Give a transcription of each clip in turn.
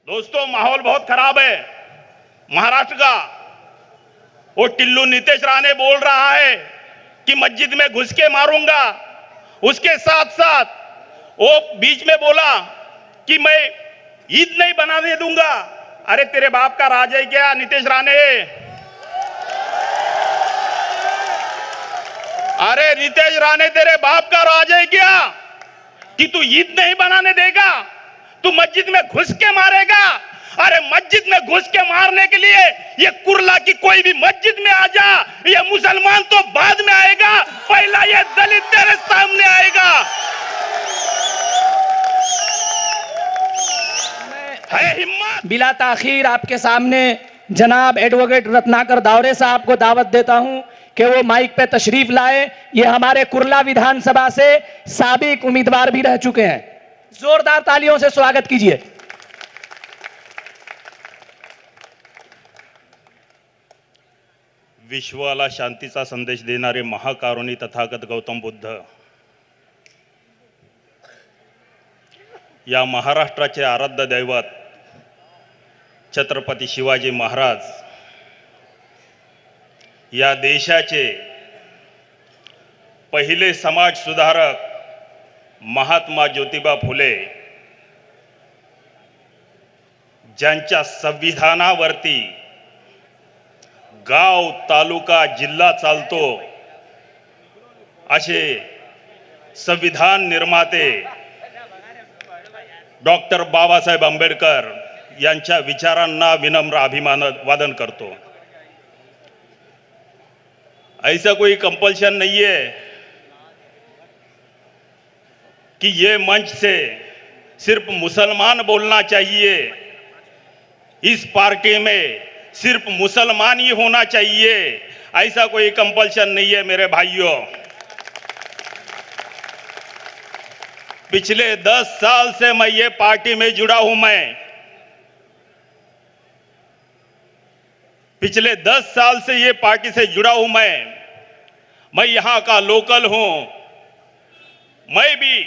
दोस्तों, माहौल बहुत खराब है महाराष्ट्र का। वो टिल्लू नीतीश राणे बोल रहा है कि मस्जिद में घुस के मारूंगा। उसके साथ साथ वो बीच में बोला कि मैं ईद नहीं बनाने दूंगा। अरे तेरे बाप का राज है क्या नीतीश राणे? अरे नीतीश राणे, तेरे बाप का राज है क्या कि तू ईद नहीं बनाने देगा? तू मस्जिद में घुस के मारेगा? अरे मस्जिद में घुस के मारने के लिए ये कुर्ला की कोई भी मस्जिद में आ जा, ये मुसलमान तो बाद में आएगा, पहला ये दलित तेरे सामने आएगा। है हिम्मत? बिला ताखीर आपके सामने जनाब एडवोकेट रत्नाकर दावरे साहब को दावत देता हूं कि वो माइक पे तशरीफ लाए। ये हमारे कुर्ला विधानसभा से साबिक उम्मीदवार भी रह चुके हैं। जोरदार तालियों से स्वागत कीजिए। विश्वाला शांतीचा संदेश देणारे महाकारुणी तथागत गौतम बुद्ध या महाराष्ट्राचे आराध्य दैवत छत्रपती शिवाजी महाराज, या देशाचे पहिले समाज सुधारक महात्मा ज्योतिबा फुले, ज्यांच्या संविधानावरती गाव, तालुका, जिल्हा चालतो, असे संविधान निर्माते डॉक्टर बाबासाहेब आंबेडकर यांच्या विचारांना विनम्र अभिवादन करतो। ऐसा कोई कंपल्शन नहीं है कि ये मंच से सिर्फ मुसलमान बोलना चाहिए, इस पार्टी में सिर्फ मुसलमान ही होना चाहिए, ऐसा कोई कंपल्शन नहीं है मेरे भाइयों। पिछले 10 साल से मैं ये पार्टी में जुड़ा हूं। पिछले 10 साल से ये पार्टी से जुड़ा हूं। मैं यहां का लोकल हूं। मैं भी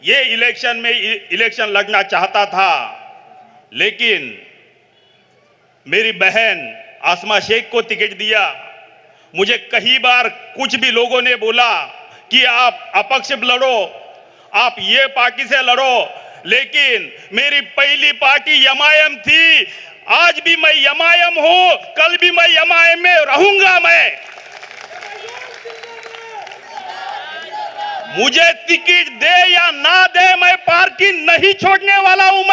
ये इलेक्शन लड़ना चाहता था, लेकिन मेरी बहन आसमा शेख को टिकट दिया। मुझे कई बार कुछ भी लोगों ने बोला कि आप अपक्ष लड़ो, आप ये पार्टी से लड़ो, लेकिन मेरी पहली पार्टी एमआईएम थी। आज भी मैं एमआईएम हूं, कल भी मैं एमआईएम में रहूंगा। मुझे टिकट दे या ना दे, मैं पार्टी नहीं छोड़ने वाला हूं।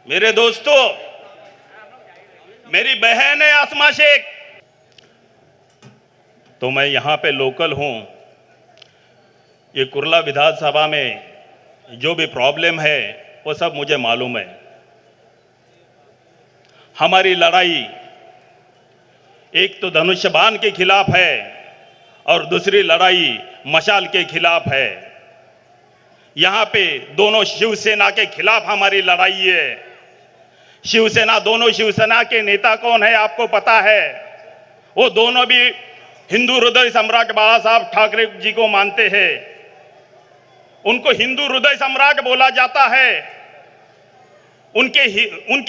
मेरे दोस्तों, मेरी बहन है आसमा शेख, तो मैं यहां पे लोकल हूं। ये कुर्ला विधानसभा में जो भी प्रॉब्लम है वो सब मुझे मालूम है। हमारी लड़ाई एक तो धनुष्यबाण के खिलाफ है और दूसरी लड़ाई मशाल के खिलाफ है। यहां पे दोनों शिवसेना के खिलाफ हमारी लड़ाई है। दोनों शिवसेना के नेता कौन है आपको पता है? वो दोनों भी हिंदू हृदय सम्राट बाला साहब ठाकरे जी को मानते हैं। उनको हिंदू हृदय सम्राट बोला जाता है। उनके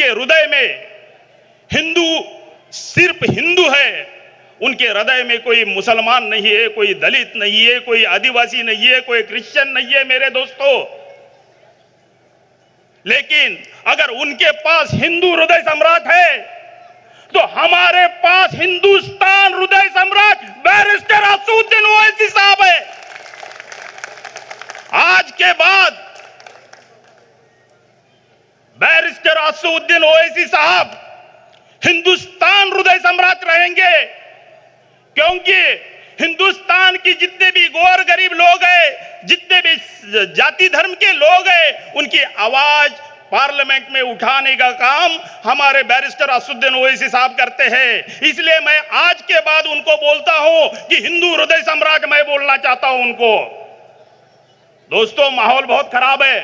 हृदय में हिंदू सिर्फ हिंदू है। उनके हृदय में कोई मुसलमान नहीं है, कोई दलित नहीं है, कोई आदिवासी नहीं है, कोई क्रिश्चियन नहीं है मेरे दोस्तों। लेकिन अगर उनके पास हिंदू हृदय सम्राट है, तो हमारे पास हिंदुस्तान हृदय सम्राट बैरिस्टर असदुद्दीन ओवैसी साहब है। आज के बाद बैरिस्टर असदुद्दीन ओवैसी साहब हिंदुस्तान हृदय सम्राट रहेंगे, क्योंकि हिंदुस्तान की जितने भी गौर गरीब लोग हैं, जितने भी जाति धर्म के लोग हैं, उनकी आवाज पार्लियामेंट में उठाने का काम हमारे बैरिस्टर असदुद्दीन ओवैसी साहब करते हैं। इसलिए मैं आज के बाद उनको बोलता हूं कि हिंदू हृदय सम्राट मैं बोलना चाहता हूं उनको। दोस्तों, माहौल बहुत खराब है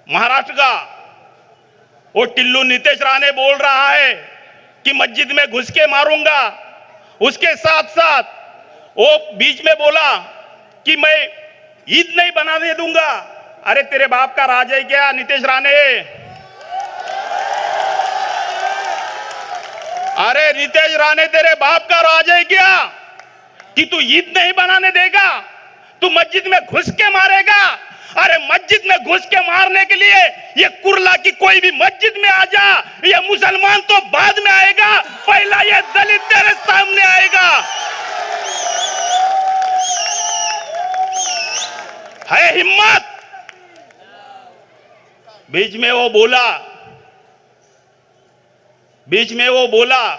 महाराष्ट्र का। वो टिल्लू नीतीश राणे बोल रहा है कि मस्जिद में घुस के मारूंगा। उसके साथ साथ वो बीच में बोला कि मैं ईद नहीं बनाने दूंगा। अरे तेरे बाप का राज है क्या नीतीश राणे? अरे नीतीश राणे तेरे बाप का राज है क्या कि तू ईद नहीं बनाने देगा? तू मस्जिद में घुस के मारेगा? अरे मस्जिद में घुस के मारने के लिए ये कुर्ला की कोई भी मस्जिद में आ जा, ये मुसलमान तो बाद में आएगा, पहला ये दलित तेरे सामने आएगा। है हिम्मत? बीच में वो बोला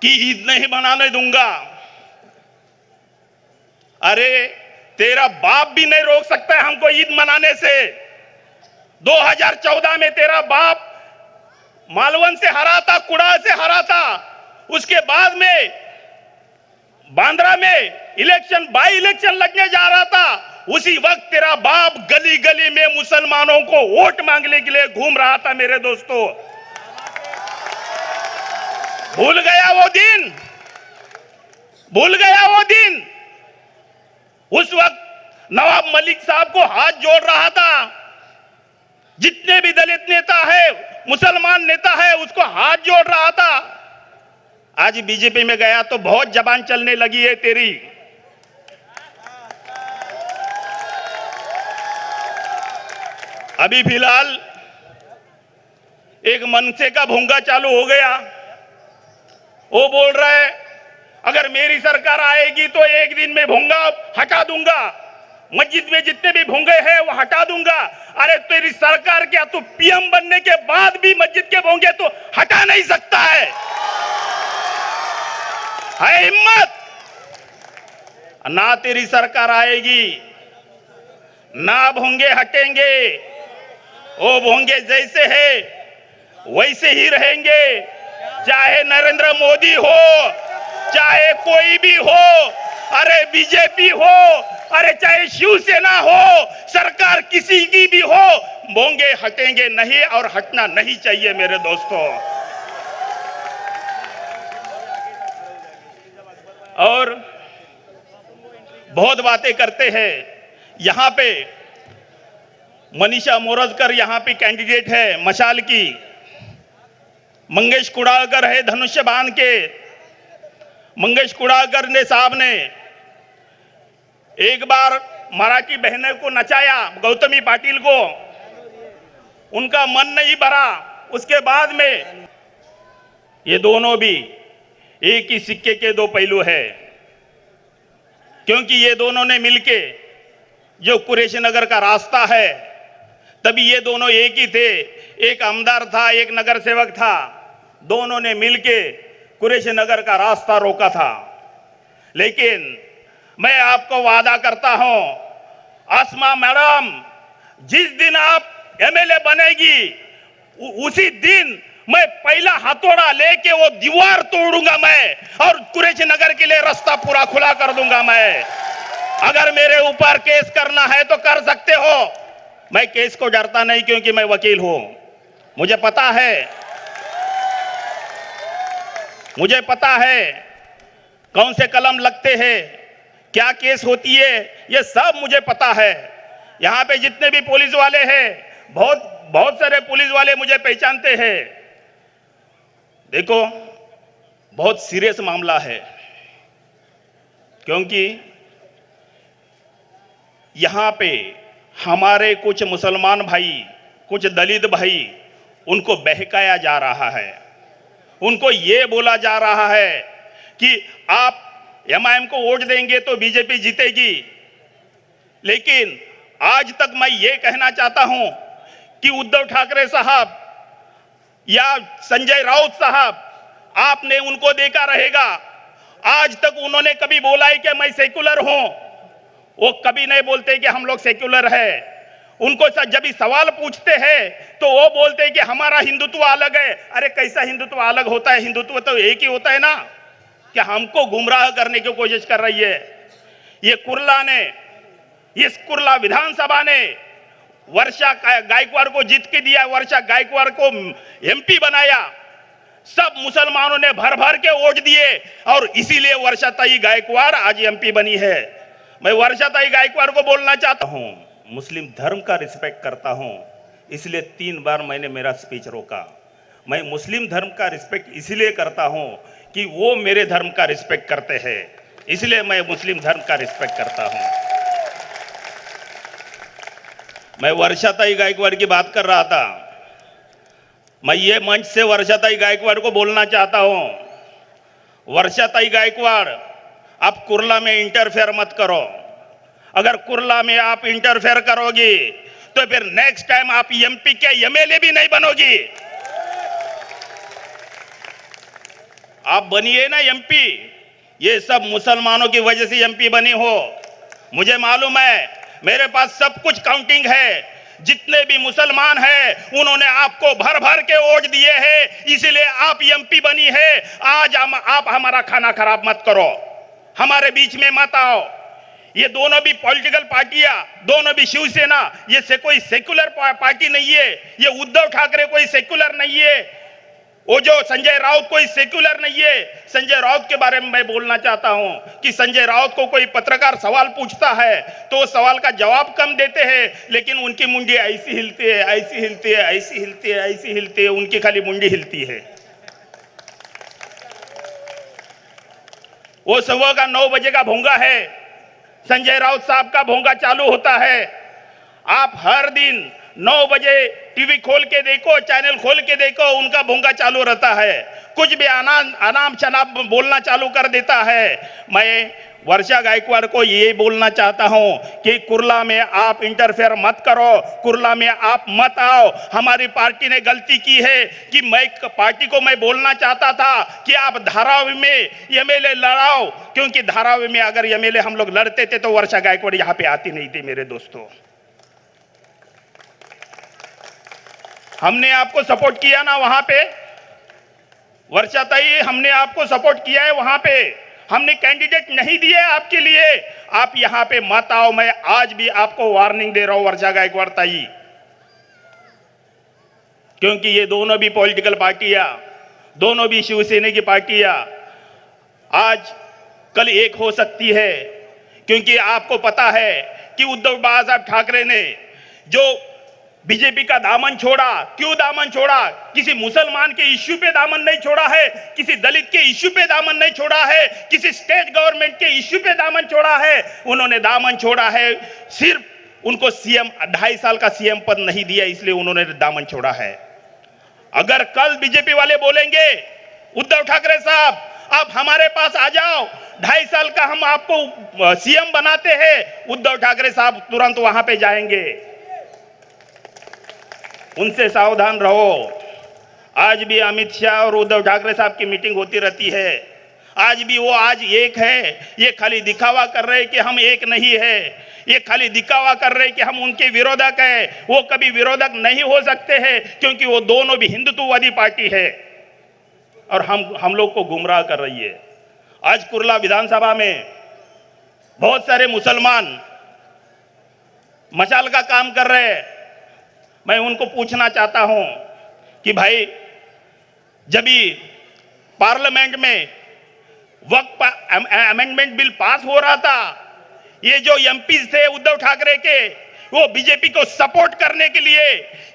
कि ईद नहीं मनाने दूंगा। अरे तेरा बाप भी नहीं रोक सकता है हमको ईद मनाने से। 2014 में तेरा बाप मालवन से हरा था, कुड़ा से हरा था। उसके बाद में बांद्रा में बाई इलेक्शन लगने जा रहा था। उसी वक्त तेरा बाप गली गली में मुसलमानों को वोट मांगने के लिए घूम रहा था। मेरे दोस्तों, भूल गया वो दिन? उस वक्त नवाब मलिक साहब को हाथ जोड़ रहा था। जितने भी दलित नेता है, मुसलमान नेता है, उसको हाथ जोड़ रहा था। आज बीजेपी में गया तो बहुत जबान चलने लगी है तेरी। अभी फिलहाल एक मनसे का भोंगा चालू हो गया। वो बोल रहा है अगर मेरी सरकार आएगी तो एक दिन में भोंगा हटा दूंगा, मस्जिद में जितने भी भोंगे हैं वो हटा दूंगा। अरे तेरी सरकार क्या, तू पीएम बनने के बाद भी मस्जिद के भोंगे तो हटा नहीं सकता है हिम्मत? ना तेरी सरकार आएगी ना भोंगे हटेंगे। वो भोंगे जैसे है वैसे ही रहेंगे, चाहे नरेंद्र मोदी हो, चाहे कोई भी हो, अरे बीजेपी हो, अरे चाहे शिवसेना हो, सरकार किसी की भी हो, भोंगे हटेंगे नहीं और हटना नहीं चाहिए मेरे दोस्तों। और बहुत बातें करते हैं। यहां पे मनीषा मोरजकर यहां पे कैंडिडेट है मशाल की, मंगेश कुड़ाकर है धनुष्य बाण के। मंगेश कुड़ाकर ने साहब ने एक बार मराठी बहनों को नचाया, गौतमी पाटिल को, उनका मन नहीं भरा। उसके बाद में ये दोनों भी एक ही सिक्के के दो पहलू है, क्योंकि ये दोनों ने मिलके जो कुरैशी नगर का रास्ता है, तभी ये दोनों एक ही थे। एक आमदार था, एक नगर सेवक था, दोनों ने मिलके कुरैशी नगर का रास्ता रोका था। लेकिन मैं आपको वादा करता हूं, आसमा मैडम, जिस दिन आप एमएलए बनेगी उसी दिन मैं पहला हथौड़ा लेके वो दीवार तोड़ूंगा मैं, और कुरैशी नगर के लिए रास्ता पूरा खुला कर दूंगा मैं। अगर मेरे ऊपर केस करना है तो कर सकते हो, मैं केस को डरता नहीं, क्योंकि मैं वकील हूं। मुझे पता है कौन से कलम लगते हैं, क्या केस होती है, ये सब मुझे पता है। यहां पे जितने भी पुलिस वाले हैं, बहुत सारे पुलिस वाले मुझे पहचानते हैं। देखो, बहुत सीरियस मामला है, क्योंकि यहां पे हमारे कुछ मुसलमान भाई, कुछ दलित भाई, उनको बहकाया जा रहा है। उनको ये बोला जा रहा है कि आप एमआईएम को वोट देंगे तो बीजेपी जीतेगी। लेकिन आज तक मैं ये कहना चाहता हूं कि उद्धव ठाकरे साहब या संजय राउत साहब, आपने उनको देखा रहेगा, आज तक उन्होंने कभी बोला है कि मैं सेक्युलर हूं? वो कभी नहीं बोलते कि हम लोग सेक्युलर है। उनको जब भी सवाल पूछते हैं तो वो बोलते हैं कि हमारा हिंदुत्व अलग है। अरे कैसा हिंदुत्व अलग होता है? हिंदुत्व तो एक ही होता है ना। क्या हमको गुमराह करने की कोशिश कर रही है ये कुर्ला विधानसभा ने वर्षा गायकवाड़ को जीत के दिया, वर्षा गायकवाड़ को एमपी बनाया। सब मुसलमानों ने भर भर के वोट दिए और इसीलिए वर्षाताई गायकवाड़ आज एमपी बनी है। मैं वर्षाताई गायकवाड़ को बोलना चाहता हूं, मुस्लिम धर्म का रिस्पेक्ट करता हूं, इसलिए 3 बार मैंने मेरा स्पीच रोका। मैं मुस्लिम धर्म का रिस्पेक्ट इसलिए करता हूं कि वो मेरे धर्म का रिस्पेक्ट करते हैं, इसलिए मैं मुस्लिम धर्म का रिस्पेक्ट करता हूं। मैं वर्षाताई गायकवाड़ की बात कर रहा था। मैं ये मंच से वर्षाताई गायकवाड़ को बोलना चाहता हूं, वर्षाताई गायकवाड़, आप कुर्ला में इंटरफेयर मत करो। अगर कुर्ला में आप इंटरफेयर करोगी तो फिर नेक्स्ट टाइम आप एमपी के एमएलए भी नहीं बनोगी। आप बनिए ना एमपी, ये सब मुसलमानों की वजह से एमपी बनी हो। मुझे मालूम है, मेरे पास सब कुछ काउंटिंग है। जितने भी मुसलमान हैं उन्होंने आपको भर भर के वोट दिए हैं, इसीलिए आप एमपी बनी है। आज आप हमारा खाना खराब मत करो, हमारे बीच में मत आओ। ये दोनों भी पॉलिटिकल पार्टियां, दोनों भी शिवसेना, ये से कोई सेक्युलर पार्टी नहीं है। ये उद्धव ठाकरे कोई सेक्युलर नहीं है, वो जो संजय राउत कोई सेक्युलर नहीं है। संजय राउत के बारे में मैं बोलना चाहता हूं कि संजय राउत को कोई पत्रकार सवाल पूछता है तो वो सवाल का जवाब कम देते हैं, लेकिन उनकी मुंडी ऐसी हिलती है, ऐसी हिलती है, ऐसी हिलती है, ऐसी हिलती है, उनकी खाली मुंडी हिलती है। वो सुबह का 9 बजे का भोंगा है, संजय राउत साहब का भोंगा चालू होता है। आप हर दिन 9 बजे टीवी खोल के देखो, चैनल खोल के देखो, उनका भोंगा चालू रहता है। कुछ भी अनाम शनाम बोलना चालू कर देता है। मैं वर्षा गायकवाड़ को ये बोलना चाहता हूं कि कुर्ला में आप इंटरफेयर मत करो, कुर्ला में आप मत आओ। हमारी पार्टी ने गलती की है कि मैं पार्टी को मैं बोलना चाहता था कि आप धारावी में एमएलए लड़ाओ, क्योंकि धारावी में अगर एमएलए हम लोग लड़ते थे तो वर्षा गायकवाड़ यहां पे आती नहीं थी। मेरे दोस्तों, हमने आपको सपोर्ट किया ना वहां पे, वर्षाताई, हमने आपको सपोर्ट किया है वहां पे। हमने कैंडिडेट नहीं दिए आपके लिए, आप यहां पे मत आओ। मैं आज भी आपको वार्निंग दे रहा हूं वर्षा गायकवाड़ ताई, क्योंकि ये दोनों भी पॉलिटिकल पार्टियां, दोनों भी शिवसेना की पार्टियां आज कल एक हो सकती है। क्योंकि आपको पता है कि उद्धव बाला साहब ठाकरे ने जो बीजेपी का दामन छोड़ा, क्यों दामन छोड़ा? किसी मुसलमान के इश्यू पे दामन नहीं छोड़ा है, किसी दलित के इश्यू पे दामन नहीं छोड़ा है, किसी स्टेट गवर्नमेंट के इश्यू पे दामन छोड़ा है। उन्होंने दामन छोड़ा है, सिर्फ उनको सीएम 2.5 साल का सीएम पद नहीं दिया, इसलिए उन्होंने दामन छोड़ा है। अगर कल बीजेपी वाले बोलेंगे उद्धव ठाकरे साहब आप हमारे पास आ जाओ, 2.5 साल का हम आपको सीएम बनाते हैं, उद्धव ठाकरे साहब तुरंत वहां पे जाएंगे। उनसे सावधान रहो। आज भी अमित शाह और उद्धव ठाकरे साहब की मीटिंग होती रहती है। आज भी वो आज एक है, ये खाली दिखावा कर रहे हैं कि हम एक नहीं है। ये खाली दिखावा कर रहे हैं कि हम उनके विरोधक है। वो कभी विरोधक नहीं हो सकते हैं, क्योंकि वो दोनों भी हिंदुत्ववादी पार्टी है और हम लोग को गुमराह कर रही है। आज कुर्ला विधानसभा में बहुत सारे मुसलमान मशाल का काम कर रहे हैं। मैं उनको पूछना चाहता हूं कि भाई, जब भी पार्लियामेंट में वक्फ अमेंडमेंट बिल पास हो रहा था, ये जो एमपीज थे उद्धव ठाकरे के, वो बीजेपी को सपोर्ट करने के लिए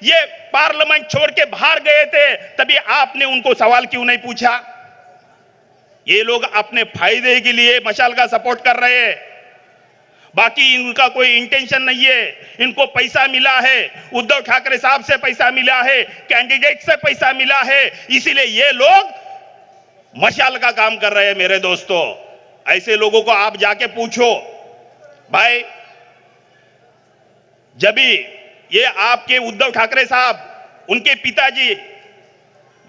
ये पार्लियामेंट छोड़ के बाहर गए थे, तभी आपने उनको सवाल क्यों नहीं पूछा? ये लोग अपने फायदे के लिए मशाल का सपोर्ट कर रहे हैं, बाकी इनका कोई इंटेंशन नहीं है। इनको पैसा मिला है, उद्धव ठाकरे साहब से पैसा मिला है, कैंडिडेट से पैसा मिला है, इसीलिए ये लोग मशाल का काम कर रहे हैं। मेरे दोस्तों, ऐसे लोगों को आप जाके पूछो भाई, जब भी ये आपके उद्धव ठाकरे साहब, उनके पिताजी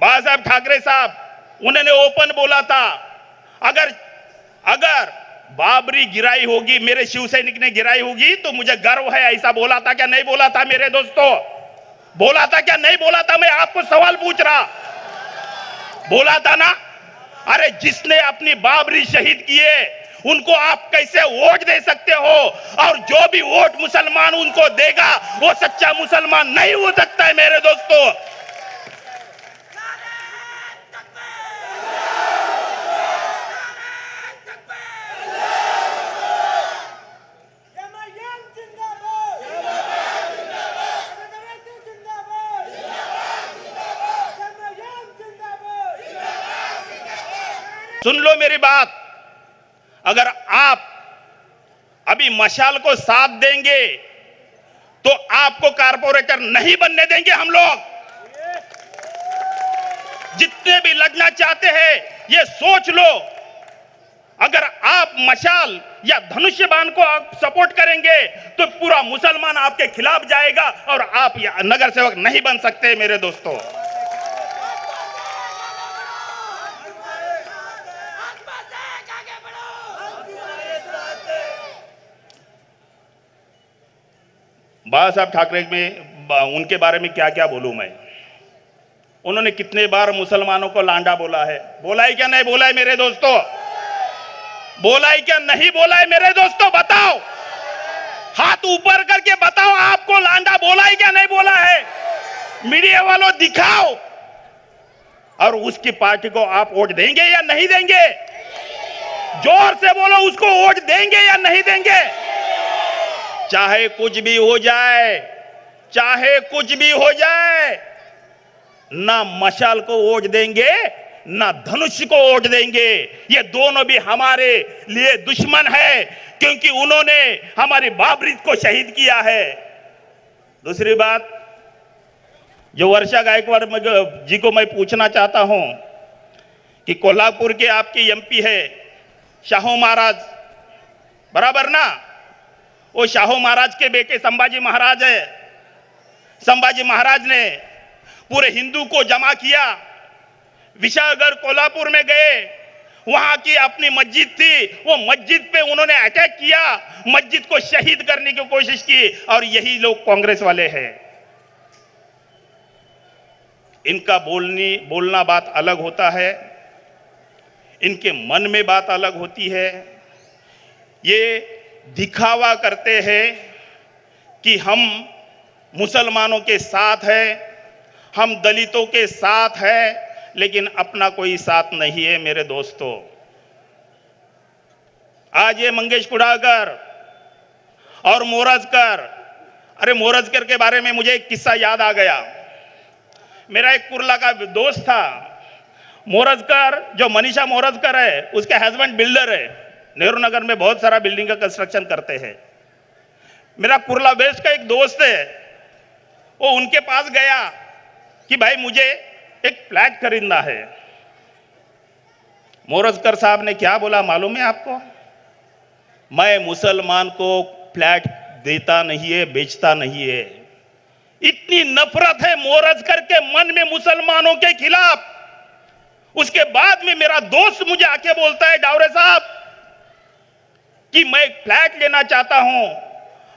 बाला साहब ठाकरे साहब, उन्होंने ओपन बोला था, अगर बाबरी गिराई होगी, मेरे शिव सैनिक ने गिराई होगी तो मुझे गर्व है, ऐसा बोला था क्या नहीं बोला था? मेरे दोस्तों, बोला था क्या नहीं बोला था? मैं आपको सवाल पूछ रहा, बोला था ना? अरे जिसने अपनी बाबरी शहीद किए उनको आप कैसे वोट दे सकते हो? और जो भी वोट मुसलमान उनको देगा वो सच्चा मुसलमान नहीं हो सकता है। मेरे दोस्तों, सुन लो मेरी बात, अगर आप अभी मशाल को साथ देंगे तो आपको कारपोरेटर नहीं बनने देंगे हम लोग। जितने भी लड़ना चाहते हैं ये सोच लो, अगर आप मशाल या धनुष्य बाण को आप सपोर्ट करेंगे तो पूरा मुसलमान आपके खिलाफ जाएगा और आप नगर सेवक नहीं बन सकते मेरे दोस्तों। बाला साहब ठाकरे में उनके बारे में क्या क्या बोलूं मैं। उन्होंने कितने बार मुसलमानों को लांडा बोला है, बोला है क्या नहीं बोला है मेरे दोस्तों? बोला है क्या नहीं बोला है मेरे दोस्तों? बताओ, हाथ ऊपर करके बताओ, आपको लांडा बोला है क्या नहीं बोला है? मीडिया वालों दिखाओ। और उसकी पार्टी को आप वोट देंगे या नहीं देंगे? जोर से बोलो, उसको वोट देंगे या नहीं देंगे? चाहे कुछ भी हो जाए, चाहे कुछ भी हो जाए, ना मशाल को वोट देंगे ना धनुष को वोट देंगे। ये दोनों भी हमारे लिए दुश्मन है, क्योंकि उन्होंने हमारी बाबरी को शहीद किया है। दूसरी बात, जो वर्षा गायकवाड़ जी को मैं पूछना चाहता हूं कि कोल्हापुर के आपके एमपी है शाहू महाराज, बराबर ना? वो शाहू महाराज के बेटे संभाजी महाराज है। संभाजी महाराज ने पूरे हिंदू को जमा किया, विशालगढ़ कोल्हापुर में गए, वहां की अपनी मस्जिद थी, वो मस्जिद पे उन्होंने अटैक किया, मस्जिद को शहीद करने की कोशिश की। और यही लोग कांग्रेस वाले हैं। इनका बोलना बात अलग होता है, इनके मन में बात अलग होती है। ये दिखावा करते हैं कि हम मुसलमानों के साथ हैं, हम दलितों के साथ हैं, लेकिन अपना कोई साथ नहीं है मेरे दोस्तों। आज ये मंगेश कुडाकर और मोरजकर, अरे मोरजकर के बारे में मुझे एक किस्सा याद आ गया। मेरा एक कुर्ला का दोस्त था, मोरजकर, जो मनीषा मोरजकर है, उसके हस्बैंड बिल्डर है, नेहरू नगर में बहुत सारा बिल्डिंग का कंस्ट्रक्शन करते हैं। मेरा कुर्ला वेस्ट का एक दोस्त है, वो उनके पास गया कि भाई मुझे एक फ्लैट खरीदना है। मोरजकर साहब ने क्या बोला मालूम है आपको? मैं मुसलमान को फ्लैट देता नहीं है, बेचता नहीं है। इतनी नफरत है मोरजकर के मन में मुसलमानों के खिलाफ। उसके बाद में मेरा दोस्त मुझे आके बोलता है, डावरे साहब, कि मैं फ्लैट लेना चाहता हूं,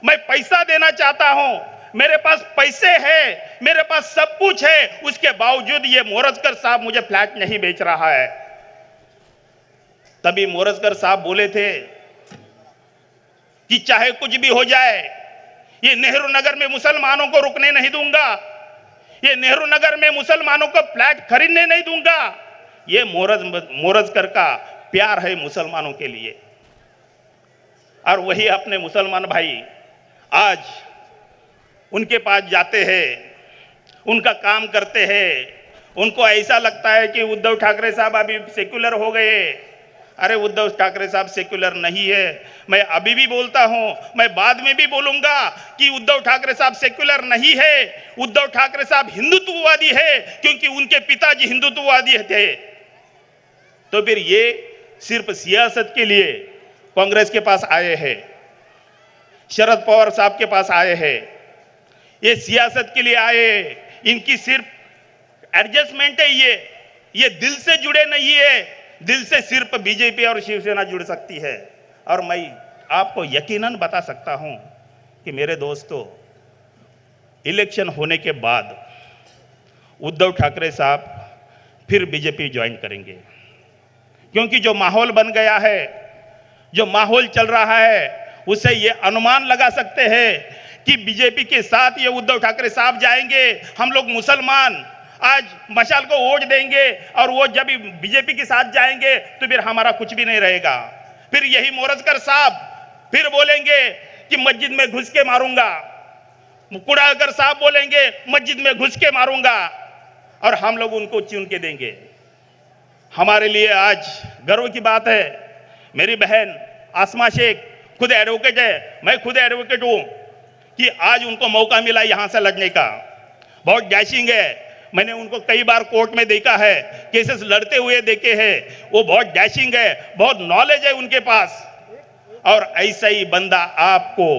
मैं पैसा देना चाहता हूं, मेरे पास पैसे हैं, मेरे पास सब कुछ है, उसके बावजूद ये मोरजकर साहब मुझे फ्लैट नहीं बेच रहा है। तभी मोरजकर साहब बोले थे कि चाहे कुछ भी हो जाए, ये नेहरू नगर में मुसलमानों को रुकने नहीं दूंगा, ये नेहरू नगर में मुसलमानों को फ्लैट खरीदने नहीं दूंगा। ये मोरजकर का प्यार है मुसलमानों के लिए। और वही अपने मुसलमान भाई आज उनके पास जाते हैं, उनका काम करते हैं। उनको ऐसा लगता है कि उद्धव ठाकरे साहब अभी सेक्युलर हो गए। अरे उद्धव ठाकरे साहब सेक्युलर नहीं है। मैं अभी भी बोलता हूं, मैं बाद में भी बोलूंगा कि उद्धव ठाकरे साहब सेक्युलर नहीं है। उद्धव ठाकरे साहब हिंदुत्ववादी है, क्योंकि उनके पिताजी हिंदुत्ववादी थे। तो फिर ये सिर्फ सियासत के लिए कांग्रेस के पास आए हैं, शरद पवार साहब के पास आए हैं, ये सियासत के लिए आए। इनकी सिर्फ एडजस्टमेंट है, ये दिल से जुड़े नहीं है। दिल से सिर्फ बीजेपी और शिवसेना जुड़ सकती है। और मैं आपको यकीनन बता सकता हूं कि मेरे दोस्तों, इलेक्शन होने के बाद उद्धव ठाकरे साहब फिर बीजेपी ज्वाइन करेंगे, क्योंकि जो माहौल बन गया है, जो माहौल चल रहा है, उससे ये अनुमान लगा सकते हैं कि बीजेपी के साथ ये उद्धव ठाकरे साहब जाएंगे। हम लोग मुसलमान आज मशाल को वोट देंगे और वो जब बीजेपी के साथ जाएंगे तो फिर हमारा कुछ भी नहीं रहेगा। फिर यही मोरजकर साहब फिर बोलेंगे कि मस्जिद में घुस के मारूंगा, कुडाकर साहब बोलेंगे मस्जिद में घुस के मारूंगा, और हम लोग उनको चुन के देंगे। हमारे लिए आज गर्व की बात है। मेरी बहन आसमा शेख खुद एडवोकेट है, मैं खुद एडवोकेट हूं, कि आज उनको मौका मिला यहां से लड़ने का। बहुत डैशिंग है, मैंने उनको कई बार कोर्ट में देखा है, केसेस लड़ते हुए देखे हैं। वो बहुत डैशिंग है, बहुत नॉलेज है उनके पास। और ऐसा ही बंदा आपको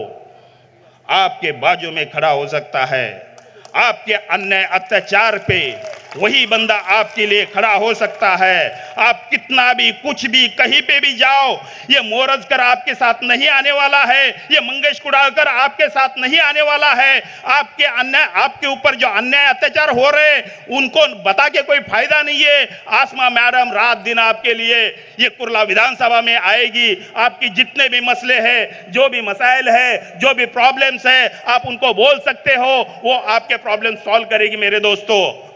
आपके बाजू में खड़ा हो सकता है। आपके अन्याय अत्याचार पे वही बंदा आपके लिए खड़ा हो सकता है। आप कितना भी कुछ भी कहीं पे भी जाओ, ये मोरजकर आपके साथ नहीं आने वाला है, ये मंगेश कुडालकर आपके साथ नहीं आने वाला है। आपके अन्याय, आपके ऊपर जो अन्याय अत्याचार हो रहे उनको बता के कोई फायदा नहीं है। आसमा मैडम रात दिन आपके लिए ये कुर्ला विधानसभा में आएगी। आपकी जितने भी मसले हैं, जो भी मसाइल है, जो भी प्रॉब्लम्स है, आप उनको बोल सकते हो, वो आपके प्रॉब्लम सॉल्व करेगी मेरे दोस्तों।